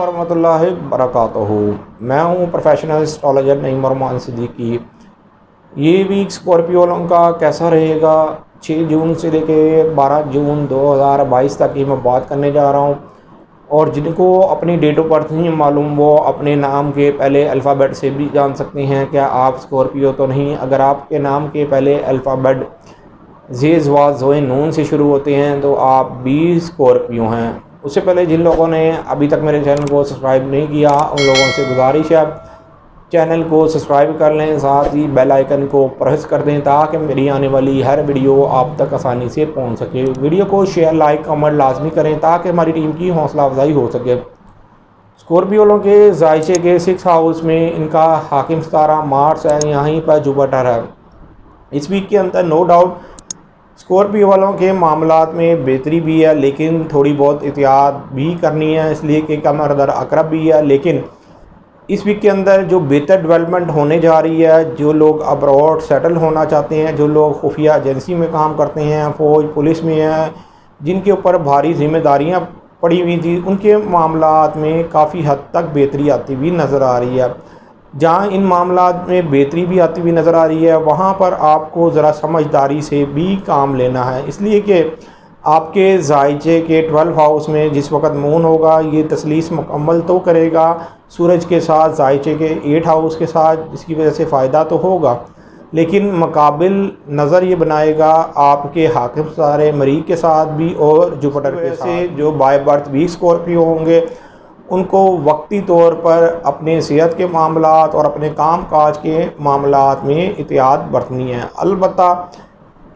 ورحمۃ اللہ وبرکاتہ۔ میں ہوں پروفیشنل اسٹرالوجر نعیم ارمان صدیقی۔ یہ ویک اسکارپیو والوں کا کیسا رہے گا 6 جون سے لے کے 12 جون 2022 تک یہ میں بات کرنے جا رہا ہوں، اور جن کو اپنی ڈیٹ آف برتھ نہیں معلوم وہ اپنے نام کے پہلے الفابیٹ سے بھی جان سکتے ہیں کیا آپ اسکارپیو تو نہیں۔ اگر آپ کے نام کے پہلے الفابیٹ زیز واز زوئے نون سے شروع ہوتے ہیں تو آپ بھی اسکارپیو ہیں۔ اس سے پہلے جن لوگوں نے ابھی تک میرے چینل کو سبسکرائب نہیں کیا ان لوگوں سے گزارش ہے چینل کو سبسکرائب کر لیں، ساتھ ہی بیل آئیکن کو پریس کر دیں تاکہ میری آنے والی ہر ویڈیو آپ تک آسانی سے پہنچ سکے۔ ویڈیو کو شیئر لائک کمنٹ لازمی کریں تاکہ ہماری ٹیم کی حوصلہ افزائی ہو سکے۔ اسکارپیو والوں کے ذائچے کے 6 ہاؤس میں ان کا حاکم ستارہ مارس ہے، یہیں پر جوپیٹر ہے۔ اس ویک کے اندر نو ڈاؤٹ اسکارپیو والوں کے معاملات میں بہتری بھی ہے، لیکن تھوڑی بہت احتیاط بھی کرنی ہے، اس لیے کہ قمر در عقرب بھی ہے۔ لیکن اس ویک کے اندر جو بہتر ڈیولپمنٹ ہونے جا رہی ہے، جو لوگ ابراڈ سیٹل ہونا چاہتے ہیں، جو لوگ خفیہ ایجنسی میں کام کرتے ہیں، فوج پولیس میں ہیں، جن کے اوپر بھاری ذمہ داریاں پڑی ہوئی تھی، ان کے معاملات میں کافی حد تک بہتری آتی ہوئی نظر آ رہی ہے۔ جہاں ان معاملات میں بہتری بھی آتی ہوئی نظر آ رہی ہے وہاں پر آپ کو ذرا سمجھداری سے بھی کام لینا ہے، اس لیے کہ آپ کے ذائچے کے 12 ہاؤس میں جس وقت مون ہوگا یہ تسلیس مکمل تو کرے گا سورج کے ساتھ ذائچے کے 8 ہاؤس کے ساتھ، جس کی وجہ سے فائدہ تو ہوگا، لیکن مقابل نظر یہ بنائے گا آپ کے حاکم ستارے مریخ کے ساتھ بھی اور جوپیٹر کے ساتھ۔ جو بائی برتھ بھی اسکارپیو ہوں گے ان کو وقتی طور پر اپنے صحت کے معاملات اور اپنے کام کاج کے معاملات میں احتیاط برتنی ہے۔ البتہ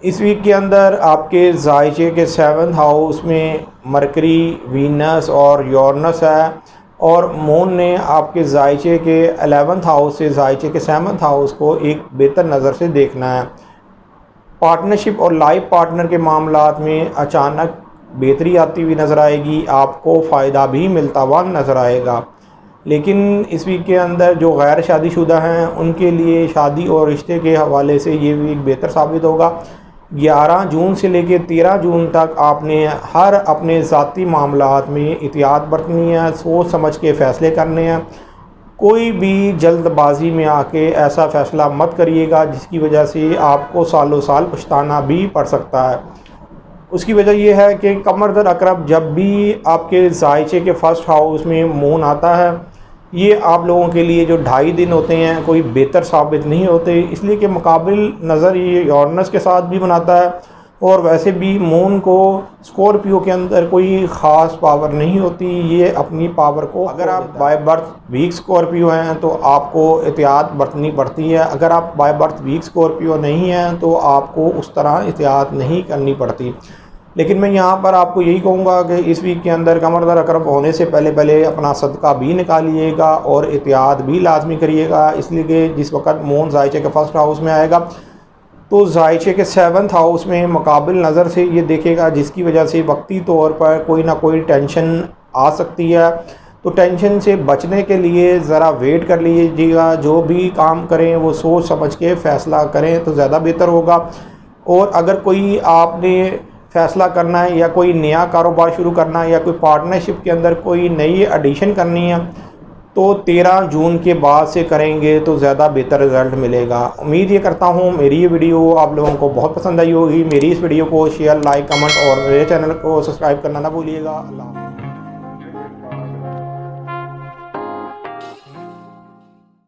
اس ویک کے اندر آپ کے ذائچے کے 7 ہاؤس میں مرکری، وینس اور یورنس ہے، اور مون نے آپ کے ذائچے کے 11 ہاؤس سے ذائچے کے 7 ہاؤس کو ایک بہتر نظر سے دیکھنا ہے۔ پارٹنرشپ اور لائف پارٹنر کے معاملات میں اچانک بہتری آتی ہوئی نظر آئے گی، آپ کو فائدہ بھی ملتا ہوا نظر آئے گا۔ لیکن اس ویک کے اندر جو غیر شادی شدہ ہیں ان کے لیے شادی اور رشتے کے حوالے سے یہ ویک بہتر ثابت ہوگا۔ 11 جون سے لے کے 13 جون تک آپ نے ہر اپنے ذاتی معاملات میں احتیاط برتنی ہے، سوچ سمجھ کے فیصلے کرنے ہیں۔ کوئی بھی جلد بازی میں آ کے ایسا فیصلہ مت کریے گا جس کی وجہ سے آپ کو سالوں سال پچھتانا بھی پڑ سکتا ہے۔ اس کی وجہ یہ ہے کہ قمر در عقرب جب بھی آپ کے ذائچے کے 1 ہاؤس میں مون آتا ہے یہ آپ لوگوں کے لیے جو 2.5 دن ہوتے ہیں کوئی بہتر ثابت نہیں ہوتے، اس لیے کہ مقابل نظر یہ یورنس کے ساتھ بھی بناتا ہے، اور ویسے بھی مون کو اسکارپیو کے اندر کوئی خاص پاور نہیں ہوتی، یہ اپنی پاور کو اگر آپ بائی برتھ ویک اسکارپیو ہیں تو آپ کو احتیاط برتنی پڑتی ہے، اگر آپ بائی برتھ ویک اسکارپیو نہیں ہیں تو آپ کو اس طرح احتیاط نہیں کرنی پڑتی۔ لیکن میں یہاں پر آپ کو یہی کہوں گا کہ اس ویک کے اندر قمر در عقرب ہونے سے پہلے اپنا صدقہ بھی نکالیے گا اور احتیاط بھی لازمی کریے گا، اس لیے کہ جس وقت مون ذائچے کے 1 ہاؤس میں آئے گا تو ذائچے کے 7 ہاؤس میں مقابل نظر سے یہ دیکھے گا، جس کی وجہ سے وقتی طور پر کوئی نہ کوئی ٹینشن آ سکتی ہے۔ تو ٹینشن سے بچنے کے لیے ذرا ویٹ کر لیجیے گا، جو بھی کام کریں وہ سوچ سمجھ کے فیصلہ کریں تو زیادہ بہتر ہوگا۔ اور اگر کوئی آپ نے فیصلہ کرنا ہے یا کوئی نیا کاروبار شروع کرنا ہے یا کوئی پارٹنرشپ کے اندر کوئی نئی ایڈیشن کرنی ہے تو 13 جون کے بعد سے کریں گے تو زیادہ بہتر رزلٹ ملے گا۔ امید یہ کرتا ہوں میری یہ ویڈیو آپ لوگوں کو بہت پسند آئی ہوگی۔ میری اس ویڈیو کو شیئر لائک کمنٹ اور میرے چینل کو سبسکرائب کرنا نہ بھولیے گا۔ اللہ حافظ۔